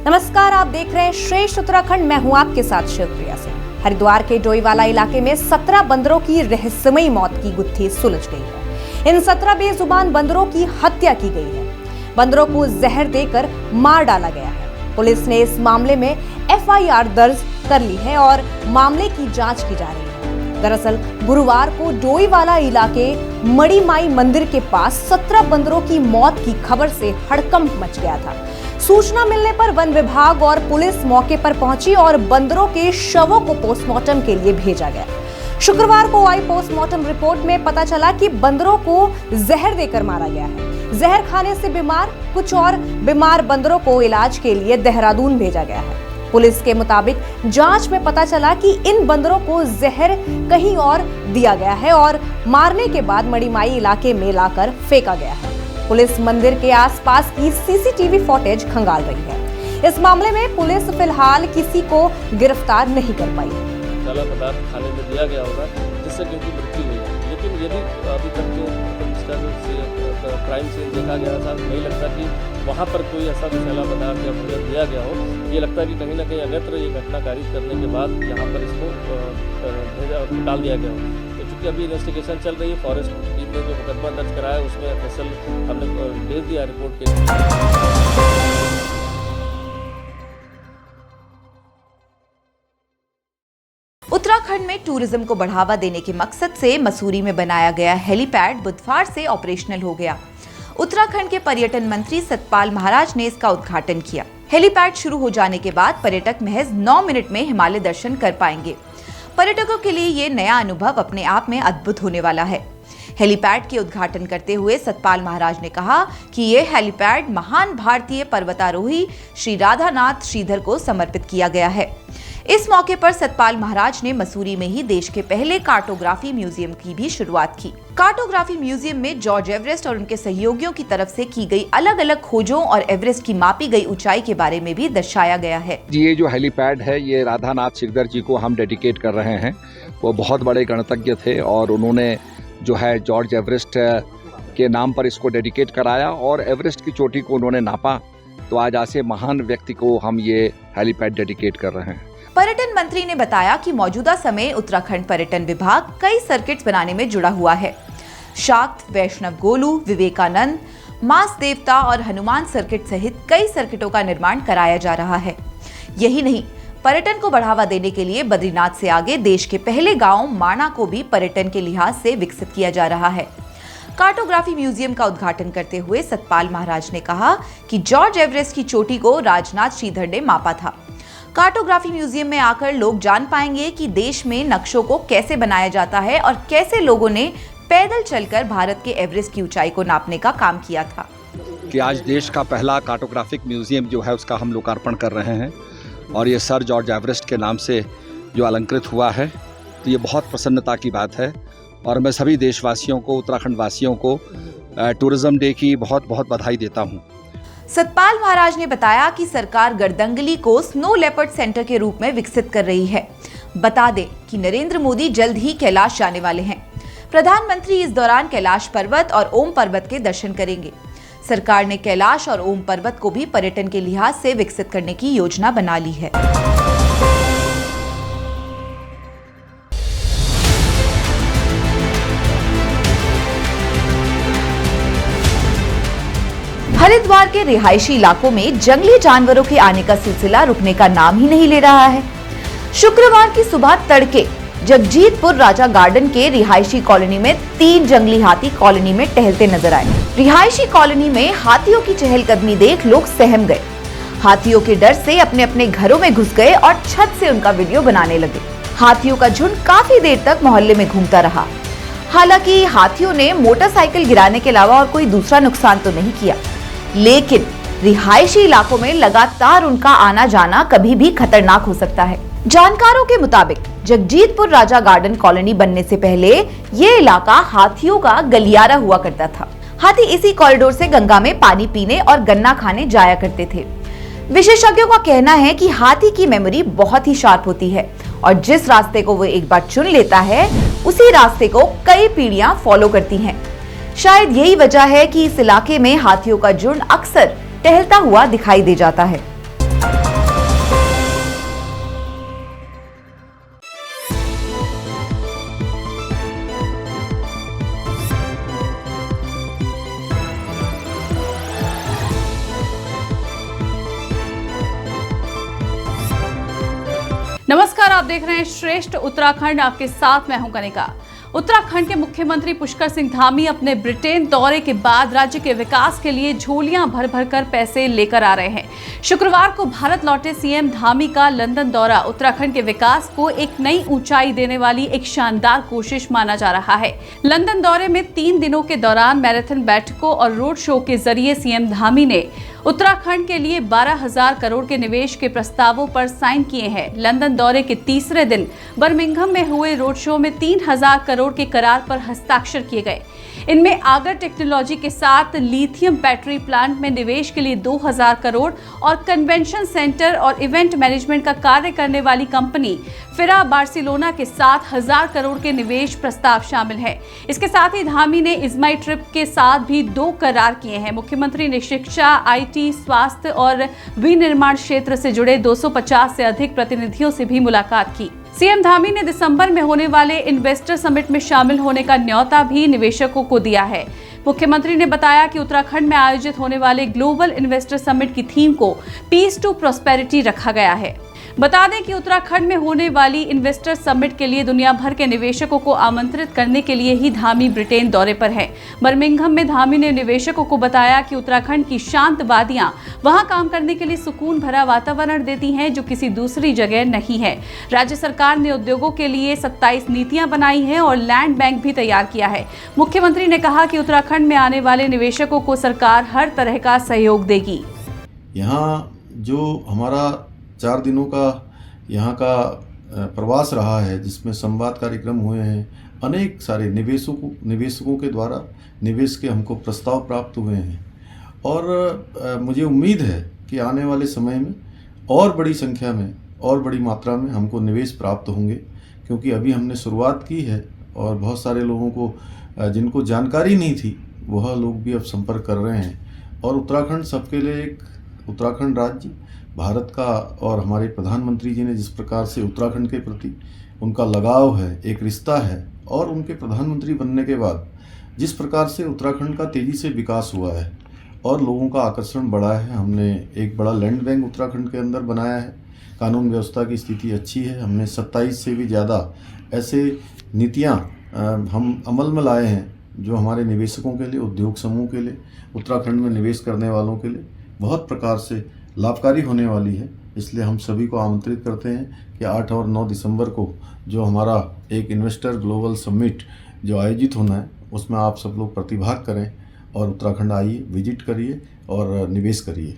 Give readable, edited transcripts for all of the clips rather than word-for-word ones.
नमस्कार, आप देख रहे हैं श्रेष्ठ उत्तराखंड। मैं हूं आपके साथ शिवप्रिया सिंह। हरिद्वार के डोईवाला इलाके में 17 बंदरों की रहस्यमयी मौत की गुत्थी सुलझ गई है। इन 17 बेजुबान बंदरों की हत्या की गई है। बंदरों को जहर देकर मार डाला गया है। पुलिस ने इस मामले में FIR दर्ज कर ली है और मामले की जांच की जा रही है। दरअसल गुरुवार को डोईवाला इलाके मड़ीमाई मंदिर के पास 17 बंदरों की मौत की खबर से हड़कंप मच गया था। सूचना मिलने पर वन विभाग और पुलिस मौके पर पहुंची और बंदरों के शवों को पोस्टमार्टम के लिए भेजा गया। शुक्रवार को आई पोस्टमार्टम रिपोर्ट में पता चला कि बंदरों को जहर देकर मारा गया है। जहर खाने से बीमार कुछ और बीमार बंदरों को इलाज के लिए देहरादून भेजा गया है। पुलिस के मुताबिक जांच में पता चला कि इन बंदरों को जहर कहीं और दिया गया है और मारने के बाद मड़ीमाई इलाके में लाकर फेंका गया है। पुलिस मंदिर के आसपास की CCTV फुटेज खंगाल रही है। इस मामले में पुलिस फिलहाल किसी को गिरफ्तार नहीं कर पाई। नशीला पदार्थ खाने में दिया गया होगा जिससे कि उनकी मृत्यु हुई है, लेकिन ये भी अभी तक जो क्राइम सीन देखा गया था, नहीं लगता कि वहाँ पर कोई ऐसा नशीला पदार्थ या भोजन दिया गया हो। ये लगता है कि कहीं ना कहीं अन्यत्र ये घटना कारित करने के बाद यहाँ पर इसको भेजा डाल दिया गया हो। तो चूँकि अभी इन्वेस्टिगेशन चल रही है, फॉरेस्ट टीम ने जो मुकदमा दर्ज कराया है उसमें FSL हमने भेज दिया रिपोर्ट के लिए। उत्तराखंड में टूरिज्म को बढ़ावा देने के मकसद से मसूरी में बनाया गया हेलीपैड बुधवार से ऑपरेशनल हो गया। उत्तराखंड के पर्यटन मंत्री सतपाल महाराज ने इसका उद्घाटन किया। हेलीपैड शुरू हो जाने के बाद पर्यटक महज 9 मिनट में हिमालय दर्शन कर पाएंगे। पर्यटकों के लिए ये नया अनुभव अपने आप में अद्भुत होने वाला है। हेलीपैड के उद्घाटन करते हुए सतपाल महाराज ने कहा कि ये हेलीपैड महान भारतीय पर्वतारोही श्री राधानाथ श्रीधर को समर्पित किया गया है। इस मौके पर सतपाल महाराज ने मसूरी में ही देश के पहले कार्टोग्राफी म्यूजियम की भी शुरुआत की। कार्टोग्राफी म्यूजियम में जॉर्ज एवरेस्ट और उनके सहयोगियों की तरफ से की गई अलग अलग खोजों और एवरेस्ट की मापी गई ऊंचाई के बारे में भी दर्शाया गया है। ये जो हेलीपैड है ये राधानाथ श्रीधर जी को हम डेडिकेट कर रहे हैं। वो बहुत बड़े गणतज्ञ थे और उन्होंने जो है जॉर्ज एवरेस्ट के नाम पर इसको डेडिकेट कराया और एवरेस्ट की चोटी को उन्होंने नापा। तो आज ऐसे महान व्यक्ति को हम ये हेलीपैड डेडिकेट कर रहे हैं। पर्यटन मंत्री ने बताया कि मौजूदा समय उत्तराखंड पर्यटन विभाग कई सर्किट्स बनाने में जुड़ा हुआ है। शाक्त, वैष्णव गोलू, विवेकानंद, मास देवता और हनुमान सर्किट सहित कई सर्किटों का निर्माण कराया जा रहा है। यही नहीं, पर्यटन को बढ़ावा देने के लिए बद्रीनाथ से आगे देश के पहले गांव माणा को भी पर्यटन के लिहाज से विकसित किया जा रहा है। कार्टोग्राफी म्यूजियम का उद्घाटन करते हुए सतपाल महाराज ने कहा कि जॉर्ज एवरेस्ट की चोटी को राजनाथ श्रीधर ने मापा था। कार्टोग्राफी म्यूजियम में आकर लोग जान पाएंगे कि देश में नक्शों को कैसे बनाया जाता है और कैसे लोगों ने पैदल चलकर भारत के एवरेस्ट की ऊंचाई को नापने का काम किया था। कि आज देश का पहला कार्टोग्राफिक म्यूजियम जो है उसका हम लोकार्पण कर रहे हैं और ये सर जॉर्ज एवरेस्ट के नाम से जो अलंकृत हुआ है, तो ये बहुत प्रसन्नता की बात है। और मैं सभी देशवासियों को, उत्तराखंड वासियों को टूरिज्म डे की बहुत बहुत बधाई देता हूँ। सतपाल महाराज ने बताया कि सरकार गड़दंगली को स्नो लेपर्ड सेंटर के रूप में विकसित कर रही है। बता दें कि नरेंद्र मोदी जल्द ही कैलाश जाने वाले हैं। प्रधानमंत्री इस दौरान कैलाश पर्वत और ओम पर्वत के दर्शन करेंगे। सरकार ने कैलाश और ओम पर्वत को भी पर्यटन के लिहाज से विकसित करने की योजना बना ली है। हरिद्वार के रिहायशी इलाकों में जंगली जानवरों के आने का सिलसिला रुकने का नाम ही नहीं ले रहा है। शुक्रवार की सुबह तड़के जगजीतपुर राजा गार्डन के रिहायशी कॉलोनी में 3 जंगली हाथी कॉलोनी में टहलते नजर आए। रिहायशी कॉलोनी में हाथियों की चहलकदमी देख लोग सहम गए। हाथियों के डर से अपने अपने घरों में घुस गए और छत से उनका वीडियो बनाने लगे। हाथियों का झुंड काफी देर तक मोहल्ले में घूमता रहा। हालांकि हाथियों ने मोटरसाइकिल गिराने के अलावा और कोई दूसरा नुकसान तो नहीं किया, लेकिन रिहायशी इलाकों में लगातार उनका आना जाना कभी भी खतरनाक हो सकता है। जानकारों के मुताबिक जगजीतपुर राजा गार्डन कॉलोनी बनने से पहले ये इलाका हाथियों का गलियारा हुआ करता था। हाथी इसी कॉरिडोर से गंगा में पानी पीने और गन्ना खाने जाया करते थे। विशेषज्ञों का कहना है कि हाथी की मेमोरी बहुत ही शार्प होती है और जिस रास्ते को वो एक बार चुन लेता है उसी रास्ते को कई पीढ़ियां फॉलो करती हैं। शायद यही वजह है कि इस इलाके में हाथियों का झुंड अक्सर टहलता हुआ दिखाई दे जाता है। आप देख रहे हैं श्रेष्ठ उत्तराखंड, आपके साथ मैं हूं कनिका। उत्तराखंड के मुख्यमंत्री पुष्कर सिंह धामी अपने ब्रिटेन दौरे के बाद राज्य के विकास के लिए झोलियां भर भर कर पैसे लेकर आ रहे हैं। शुक्रवार को भारत लौटे सीएम धामी का लंदन दौरा उत्तराखंड के विकास को एक नई ऊंचाई देने वाली एक शानदार कोशिश माना जा रहा है। लंदन दौरे में 3 दिनों के दौरान मैराथन बैठकों और रोड शो के जरिए सीएम धामी ने उत्तराखंड के लिए 12,000 करोड़ के निवेश के प्रस्तावों पर साइन किए हैं। लंदन दौरे के तीसरे दिन बर्मिंघम में हुए रोड शो में 3,000 करोड़ के करार पर हस्ताक्षर किए गए। इनमें आगर टेक्नोलॉजी के साथ लिथियम बैटरी प्लांट में निवेश के लिए 2,000 करोड़ और कन्वेंशन सेंटर और इवेंट मैनेजमेंट का कार्य करने वाली कंपनी फिरा बार्सिलोना के साथ 1,000 करोड़ के निवेश प्रस्ताव शामिल है। इसके साथ ही धामी ने इजमाई ट्रिप के साथ भी 2 करार किए हैं। मुख्यमंत्री ने शिक्षा, IT, स्वास्थ्य और विनिर्माण क्षेत्र से जुड़े 250 से अधिक प्रतिनिधियों से भी मुलाकात की। सीएम धामी ने दिसंबर में होने वाले इन्वेस्टर समिट में शामिल होने का न्योता भी निवेशकों को दिया है। मुख्यमंत्री ने बताया कि उत्तराखंड में आयोजित होने वाले ग्लोबल इन्वेस्टर समिट की थीम को पीस टू प्रॉस्पेरिटी रखा गया है। बता दें कि उत्तराखंड में होने वाली इन्वेस्टर समिट के लिए दुनिया भर के निवेशकों को आमंत्रित करने के लिए ही धामी ब्रिटेन दौरे पर है। बर्मिंघम में धामी ने निवेशकों को बताया कि उत्तराखंड की शांत वादियां वहां काम करने के लिए सुकून भरा वातावरण देती हैं, जो किसी दूसरी जगह नहीं है। राज्य सरकार ने उद्योगों के लिए 27 नीतियां बनाई हैं और लैंड बैंक भी तैयार किया है। मुख्यमंत्री ने कहा कि उत्तराखंड में आने वाले निवेशकों को सरकार हर तरह का सहयोग देगी। यहाँ जो हमारा 4 दिनों का यहाँ का प्रवास रहा है, जिसमें संवाद कार्यक्रम हुए हैं, अनेक सारे निवेशकों के द्वारा निवेश के हमको प्रस्ताव प्राप्त हुए हैं और मुझे उम्मीद है कि आने वाले समय में और बड़ी संख्या में और बड़ी मात्रा में हमको निवेश प्राप्त होंगे, क्योंकि अभी हमने शुरुआत की है और बहुत सारे लोगों को जिनको जानकारी नहीं थी वह लोग भी अब संपर्क कर रहे हैं। और उत्तराखंड सबके लिए एक उत्तराखंड राज्य भारत का, और हमारे प्रधानमंत्री जी ने जिस प्रकार से उत्तराखंड के प्रति उनका लगाव है, एक रिश्ता है, और उनके प्रधानमंत्री बनने के बाद जिस प्रकार से उत्तराखंड का तेज़ी से विकास हुआ है और लोगों का आकर्षण बढ़ा है। हमने एक बड़ा लैंड बैंक उत्तराखंड के अंदर बनाया है। कानून व्यवस्था की स्थिति अच्छी है। हमने 27 से भी ज़्यादा ऐसे नीतियाँ हम अमल में लाए हैं जो हमारे निवेशकों के लिए, उद्योग समूह के लिए, उत्तराखंड में निवेश करने वालों के लिए बहुत प्रकार से लाभकारी होने वाली है। इसलिए हम सभी को आमंत्रित करते हैं कि 8 और 9 दिसंबर को जो हमारा एक इन्वेस्टर ग्लोबल समिट जो आयोजित होना है, उसमें आप सब लोग प्रतिभाग करें और उत्तराखंड आइए, विजिट करिए और निवेश करिए।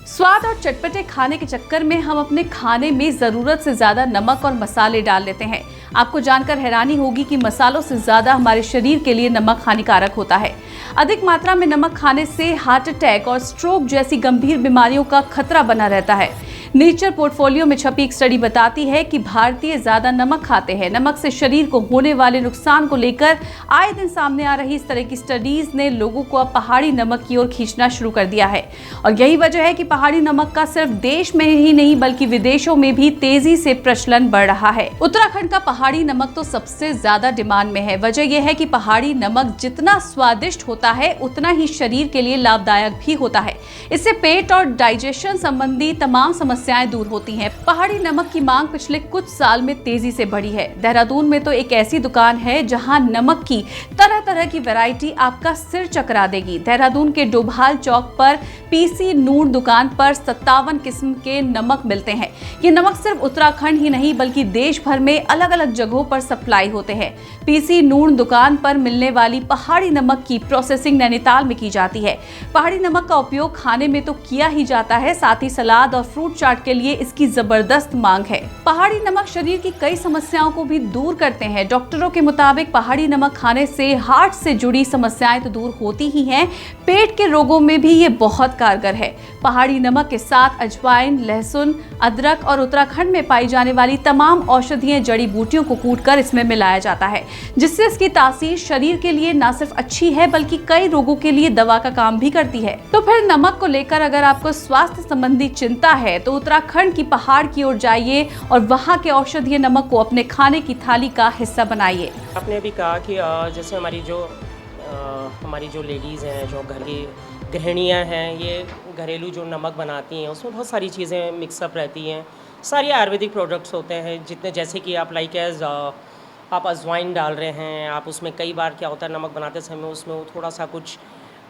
स्वाद और चटपटे खाने के चक्कर में हम अपने खाने में ज़रूरत से ज़्यादा नमक और मसाले डाल लेते हैं। आपको जानकर हैरानी होगी कि मसालों से ज़्यादा हमारे शरीर के लिए नमक हानिकारक होता है। अधिक मात्रा में नमक खाने से हार्ट अटैक और स्ट्रोक जैसी गंभीर बीमारियों का खतरा बना रहता है। नेचर पोर्टफोलियो में छपी एक स्टडी बताती है कि भारतीय ज्यादा नमक खाते हैं। नमक से शरीर को होने वाले नुकसान को लेकर आए दिन सामने आ रही इस तरह की स्टडीज ने लोगों को अब पहाड़ी नमक की ओर खींचना शुरू कर दिया है। और यही वजह है कि पहाड़ी नमक का सिर्फ देश में ही नहीं बल्कि विदेशों में भी तेजी से प्रचलन बढ़ रहा है। उत्तराखंड का पहाड़ी नमक तो सबसे ज्यादा डिमांड में है। वजह यह है कि पहाड़ी नमक जितना स्वादिष्ट होता है उतना ही शरीर के लिए लाभदायक भी होता है। इससे पेट और डाइजेशन संबंधी तमाम समस्याएं दूर होती हैं। पहाड़ी नमक की मांग पिछले कुछ साल में तेजी से बढ़ी है। देहरादून में तो एक ऐसी दुकान है जहां नमक की तरह तरह की वैरायटी आपका सिर चकरा देगी। देहरादून के डोभाल चौक पर पीसी नून दुकान पर 57 किस्म के नमक मिलते हैं। ये नमक सिर्फ उत्तराखंड ही नहीं बल्कि देश भर में अलग अलग जगहों पर सप्लाई होते हैं। पीसी नून दुकान पर मिलने वाली पहाड़ी नमक की प्रोसेसिंग नैनीताल में की जाती है। पहाड़ी नमक का उपयोग खाने में तो किया ही जाता है, साथ ही सलाद और फ्रूट चाट के लिए इसकी जबरदस्त मांग है। पहाड़ी नमक शरीर की कई समस्याओं को भी दूर करते हैं। डॉक्टरों के मुताबिक पहाड़ी नमक खाने से हार्ट से जुड़ी समस्याएं तो दूर होती ही हैं, पेट के रोगों में भी ये बहुत कारगर है। पहाड़ी नमक के साथ अजवाइन, लहसुन, अदरक और उत्तराखंड में पाई जाने वाली तमाम औषधीय जड़ी बूटियों को कूटकर इसमें मिलाया जाता है, जिससे इसकी तासीर शरीर के लिए न सिर्फ अच्छी है बल्कि कई रोगों के लिए दवा का काम भी करती है। तो फिर नमक को लेकर अगर आपको स्वास्थ्य संबंधी चिंता है तो उत्तराखंड की पहाड़ की ओर जाइए और वहाँ के औषधीय नमक को अपने खाने की थाली का हिस्सा बनाइए। आपने अभी कहा कि जैसे हमारी जो लेडीज़ हैं जो घर की गृहिणियाँ हैं, ये घरेलू जो नमक बनाती हैं उसमें बहुत सारी चीज़ें मिक्सअप रहती हैं। सारे आयुर्वेदिक प्रोडक्ट्स होते हैं, जितने जैसे कि आप लाइक एज आप अजवाइन डाल रहे हैं, आप उसमें कई बार क्या होता है नमक बनाते समय उसमें वो थोड़ा सा कुछ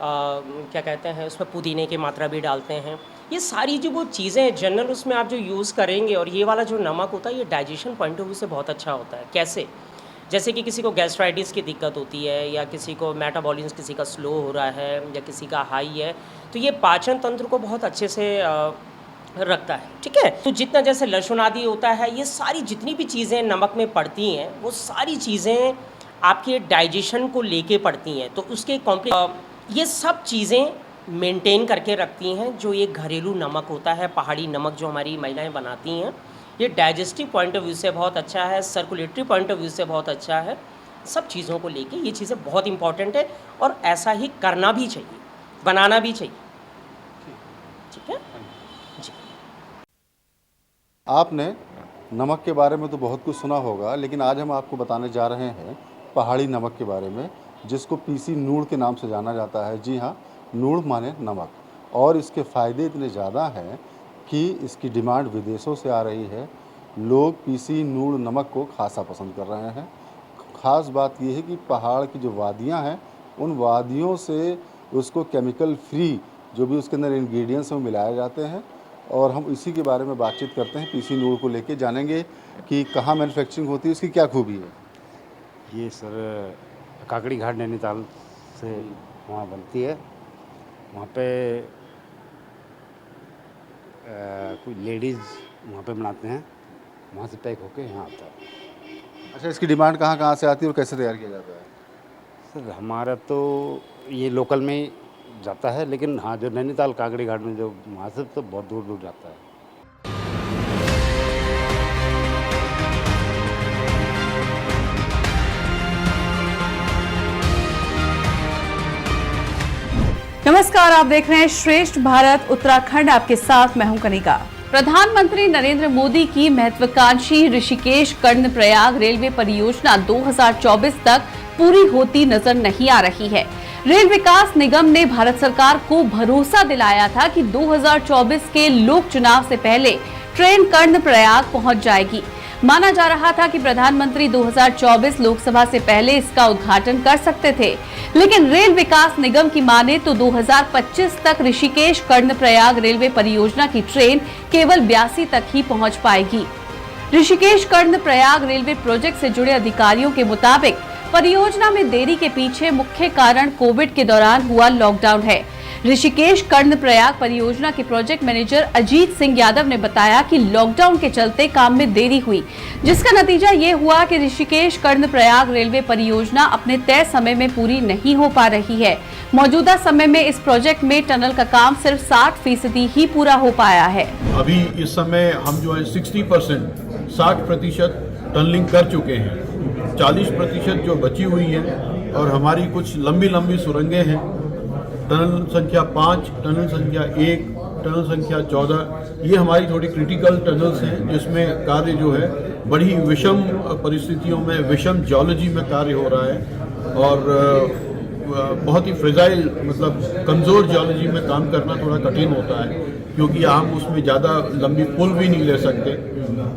क्या कहते हैं उसमें पुदीने की मात्रा भी डालते हैं। ये सारी जो वो चीज़ें हैं जनरल उसमें आप जो यूज़ करेंगे, और ये वाला जो नमक होता है ये डाइजेशन पॉइंट ऑफ व्यू से बहुत अच्छा होता है। कैसे? जैसे कि किसी को गैस्ट्राइटिस की दिक्कत होती है, या किसी को मेटाबॉलिज्म किसी का स्लो हो रहा है, या किसी का हाई है, तो ये पाचन तंत्र को बहुत अच्छे से रखता है। ठीक है, तो जितना जैसे लहसुन आदि होता है, ये सारी जितनी भी चीज़ें नमक में पड़ती हैं वो सारी चीज़ें आपके डाइजेशन को लेके पड़ती हैं, तो उसके ये सब चीज़ें मेंटेन करके रखती हैं। जो ये घरेलू नमक होता है, पहाड़ी नमक जो हमारी महिलाएं बनाती हैं, ये डाइजेस्टिव पॉइंट ऑफ व्यू से बहुत अच्छा है, सर्कुलेटरी पॉइंट ऑफ व्यू से बहुत अच्छा है। सब चीज़ों को लेके ये चीज़ें बहुत इंपॉर्टेंट है, और ऐसा ही करना भी चाहिए, बनाना भी चाहिए। ठीक है जी। आपने नमक के बारे में तो बहुत कुछ सुना होगा, लेकिन आज हम आपको बताने जा रहे हैं पहाड़ी नमक के बारे में, जिसको पीसी नूड़ के नाम से जाना जाता है। जी हाँ, नूड़ माने नमक, और इसके फ़ायदे इतने ज़्यादा हैं कि इसकी डिमांड विदेशों से आ रही है। लोग पीसी नूड़ नमक को खासा पसंद कर रहे हैं। ख़ास बात यह है कि पहाड़ की जो वादियाँ हैं, उन वादियों से उसको केमिकल फ्री जो भी उसके अंदर इंग्रेडिएंट्स हैं वो मिलाए जाते हैं, और हम इसी के बारे में बातचीत करते हैं। पीसी नूड़ को लेके जानेंगे कि कहाँ मैन्युफैक्चरिंग होती है, इसकी क्या खूबी है। ये सर काकड़ी घाट नैनीताल से वहाँ बनती है। वहाँ पे कोई लेडीज़ वहाँ पे बनाते हैं, वहाँ से पैक होके यहाँ आता है। अच्छा, इसकी डिमांड कहाँ कहाँ से आती है और कैसे तैयार किया जाता है? सर हमारा तो ये लोकल में ही जाता है, लेकिन हाँ जो नैनीताल काकड़ी घाट में जो वहाँ से तो बहुत दूर दूर जाता है। नमस्कार, आप देख रहे हैं श्रेष्ठ भारत उत्तराखंड। आपके साथ मैं हूं कनिका। प्रधानमंत्री नरेंद्र मोदी की महत्वाकांक्षी ऋषिकेश कर्णप्रयाग रेलवे परियोजना 2024 तक पूरी होती नजर नहीं आ रही है। रेल विकास निगम ने भारत सरकार को भरोसा दिलाया था कि 2024 के लोक चुनाव से पहले ट्रेन कर्णप्रयाग पहुंच जाएगी। माना जा रहा था कि प्रधानमंत्री 2024 लोकसभा से पहले इसका उद्घाटन कर सकते थे, लेकिन रेल विकास निगम की माने तो 2025 तक ऋषिकेश कर्णप्रयाग रेलवे परियोजना की ट्रेन केवल 82 तक ही पहुंच पाएगी। ऋषिकेश कर्णप्रयाग रेलवे प्रोजेक्ट से जुड़े अधिकारियों के मुताबिक परियोजना में देरी के पीछे मुख्य कारण कोविड के दौरान हुआ लॉकडाउन है। ऋषिकेश कर्णप्रयाग परियोजना के प्रोजेक्ट मैनेजर अजीत सिंह यादव ने बताया कि लॉकडाउन के चलते काम में देरी हुई, जिसका नतीजा ये हुआ कि ऋषिकेश कर्णप्रयाग रेलवे परियोजना अपने तय समय में पूरी नहीं हो पा रही है। मौजूदा समय में इस प्रोजेक्ट में टनल का काम सिर्फ 60% ही पूरा हो पाया है। अभी इस समय हम जो है 60% टनलिंग कर चुके हैं, 40% जो बची हुई है, और हमारी कुछ लंबी लंबी सुरंगें हैं। टनल संख्या 5, टनल संख्या 1, टनल संख्या 14, ये हमारी थोड़ी क्रिटिकल टनल्स हैं, जिसमें कार्य जो है बड़ी विषम परिस्थितियों में, विषम जियोलॉजी में कार्य हो रहा है, और बहुत ही फ्रेजाइल मतलब कमज़ोर जियोलॉजी में काम करना थोड़ा कठिन होता है, क्योंकि हम उसमें ज़्यादा लंबी पुल भी नहीं ले सकते।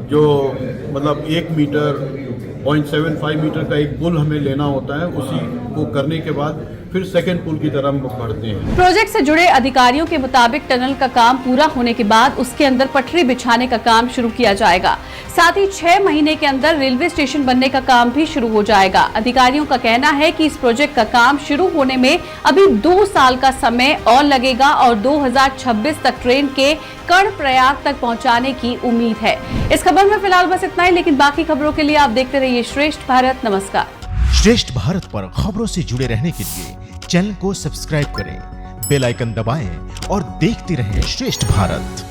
जो मतलब 1 मीटर 0.75 मीटर का एक पुल हमें लेना होता है, उसी को करने के बाद फिर सेकेंड पुल की तरफ बढ़ते हैं। प्रोजेक्ट से जुड़े अधिकारियों के मुताबिक टनल का काम पूरा होने के बाद उसके अंदर पटरी बिछाने का काम शुरू किया जाएगा। साथ ही 6 महीने के अंदर रेलवे स्टेशन बनने का काम भी शुरू हो जाएगा। अधिकारियों का कहना है कि इस प्रोजेक्ट का काम शुरू होने में अभी 2 साल का समय और लगेगा, और 2026 तक ट्रेन के कर्णप्रयाग तक पहुंचाने की उम्मीद है। इस खबर में फिलहाल बस इतना ही, लेकिन बाकी खबरों के लिए आप देखते रहिए श्रेष्ठ भारत। नमस्कार। श्रेष्ठ भारत पर खबरों से जुड़े रहने के लिए चैनल को सब्सक्राइब करें, बेल आइकन दबाएं और देखते रहें श्रेष्ठ भारत।